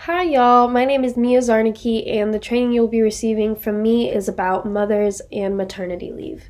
Hi, y'all. My name is Mia Zarnicki, and the training you'll be receiving from me is about mothers and maternity leave.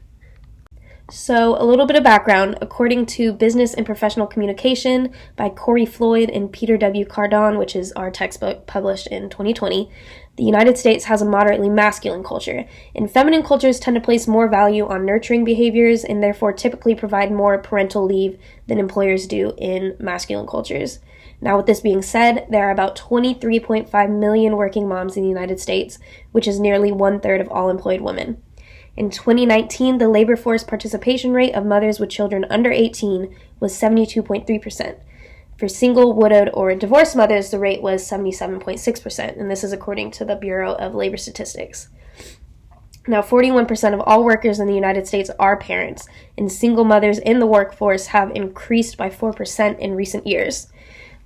So, a little bit of background. According to Business and Professional Communication by Corey Floyd and Peter W. Cardon, which is our textbook published in 2020, the United States has a moderately masculine culture, and feminine cultures tend to place more value on nurturing behaviors and therefore typically provide more parental leave than employers do in masculine cultures. Now, with this being said, there are about 23.5 million working moms in the United States, which is nearly 1/3 of all employed women. In 2019, the labor force participation rate of mothers with children under 18 was 72.3%. For single, widowed, or divorced mothers, the rate was 77.6%, and this is according to the Bureau of Labor Statistics. Now, 41% of all workers in the United States are parents, and single mothers in the workforce have increased by 4% in recent years.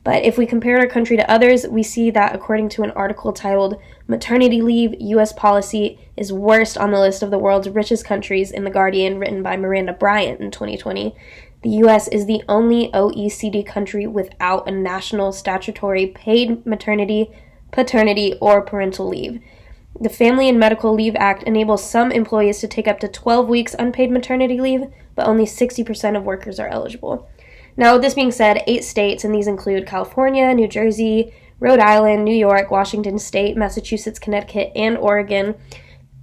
But if we compare our country to others, we see that according to an article titled Maternity Leave, U.S. Policy is Worst on the List of the World's Richest Countries in The Guardian, written by Miranda Bryant in 2020, the U.S. is the only OECD country without a national statutory paid maternity, paternity, or parental leave. The Family and Medical Leave Act enables some employees to take up to 12 weeks unpaid maternity leave, but only 60% of workers are eligible. Now, with this being said, 8 states, and these include California, New Jersey, Rhode Island, New York, Washington State, Massachusetts, Connecticut, and Oregon,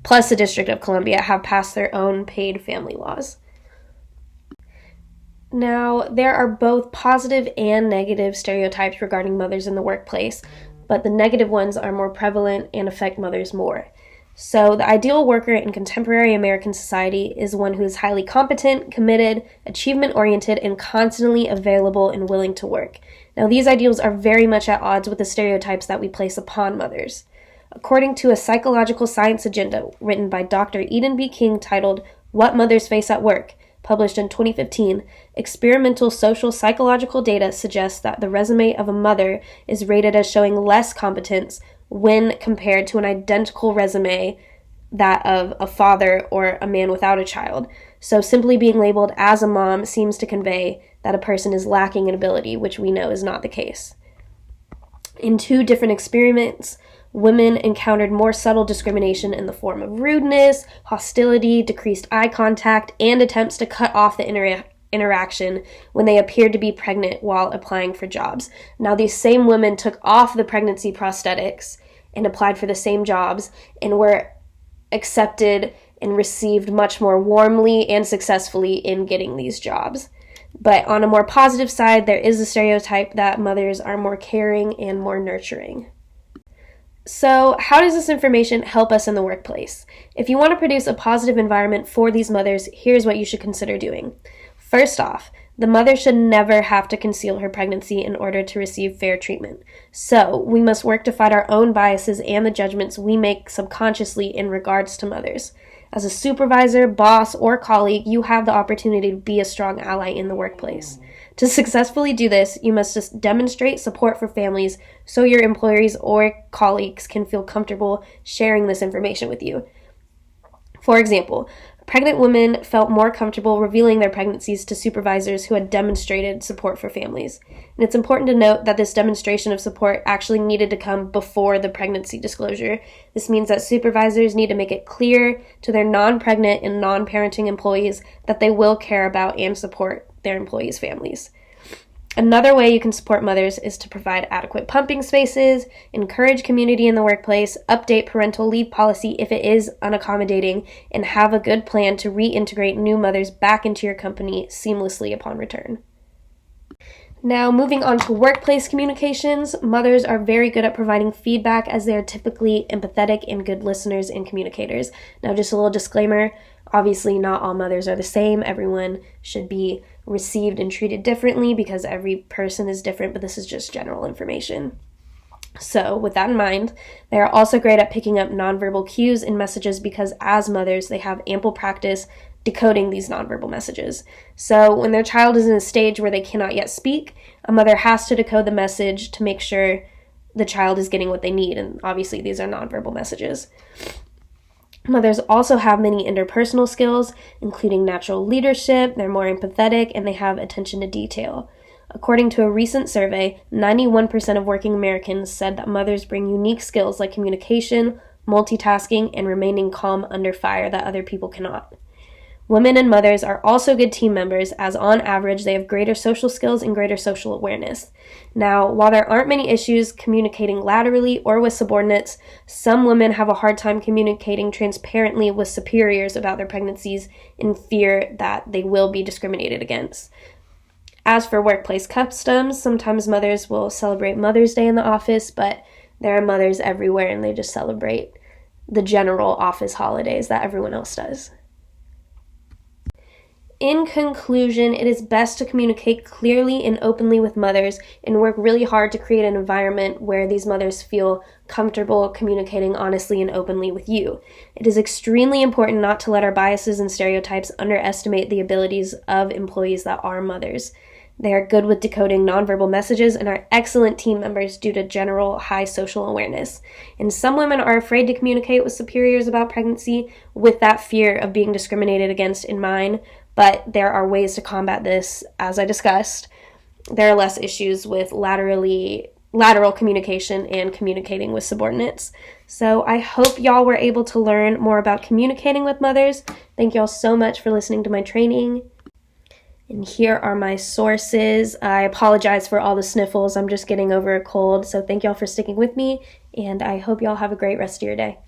plus the District of Columbia, have passed their own paid family laws. Now, there are both positive and negative stereotypes regarding mothers in the workplace, but the negative ones are more prevalent and affect mothers more. So, the ideal worker in contemporary American society is one who is highly competent, committed, achievement-oriented, and constantly available and willing to work. Now, these ideals are very much at odds with the stereotypes that we place upon mothers. According to a psychological science agenda written by Dr. Eden B. King titled What Mothers Face at Work, published in 2015, experimental social psychological data suggests that the resume of a mother is rated as showing less competence when compared to an identical resume that of a father or a man without a child. So simply being labeled as a mom seems to convey that a person is lacking in ability, which we know is not the case. In 2 different experiments, women encountered more subtle discrimination in the form of rudeness, hostility, decreased eye contact, and attempts to cut off the interaction when they appeared to be pregnant while applying for jobs. Now, these same women took off the pregnancy prosthetics and applied for the same jobs and were accepted and received much more warmly and successfully in getting these jobs. But on a more positive side, there is a stereotype that mothers are more caring and more nurturing. So, how does this information help us in the workplace? If you want to produce a positive environment for these mothers, here's what you should consider doing. First off, the mother should never have to conceal her pregnancy in order to receive fair treatment. So, we must work to fight our own biases and the judgments we make subconsciously in regards to mothers. As a supervisor, boss, or colleague, you have the opportunity to be a strong ally in the workplace. To successfully do this, you must just demonstrate support for families so your employees or colleagues can feel comfortable sharing this information with you. For example, pregnant women felt more comfortable revealing their pregnancies to supervisors who had demonstrated support for families. And it's important to note that this demonstration of support actually needed to come before the pregnancy disclosure. This means that supervisors need to make it clear to their non-pregnant and non-parenting employees that they will care about and support their employees' families. Another way you can support mothers is to provide adequate pumping spaces, encourage community in the workplace, update parental leave policy if it is unaccommodating, and have a good plan to reintegrate new mothers back into your company seamlessly upon return. Now, moving on to workplace communications, mothers are very good at providing feedback as they are typically empathetic and good listeners and communicators. Now, just a little disclaimer, obviously not all mothers are the same. Everyone should be received and treated differently because every person is different, but this is just general information. So, with that in mind, they are also great at picking up nonverbal cues in messages because as mothers, they have ample practice decoding these nonverbal messages. So when their child is in a stage where they cannot yet speak, a mother has to decode the message to make sure the child is getting what they need, and obviously these are nonverbal messages. Mothers also have many interpersonal skills, including natural leadership, they're more empathetic, and they have attention to detail. According to a recent survey, 91% of working Americans said that mothers bring unique skills like communication, multitasking, and remaining calm under fire that other people cannot. Women and mothers are also good team members, as on average they have greater social skills and greater social awareness. Now, while there aren't many issues communicating laterally or with subordinates, some women have a hard time communicating transparently with superiors about their pregnancies in fear that they will be discriminated against. As for workplace customs, sometimes mothers will celebrate Mother's Day in the office, but there are mothers everywhere and they just celebrate the general office holidays that everyone else does. In conclusion, it is best to communicate clearly and openly with mothers and work really hard to create an environment where these mothers feel comfortable communicating honestly and openly with you. It is extremely important not to let our biases and stereotypes underestimate the abilities of employees that are mothers. They are good with decoding nonverbal messages and are excellent team members due to general high social awareness. And some women are afraid to communicate with superiors about pregnancy with that fear of being discriminated against in mind. But there are ways to combat this, as I discussed. There are less issues with lateral communication and communicating with subordinates. So I hope y'all were able to learn more about communicating with mothers. Thank y'all so much for listening to my training. And here are my sources. I apologize for all the sniffles. I'm just getting over a cold. So thank y'all for sticking with me, and I hope y'all have a great rest of your day.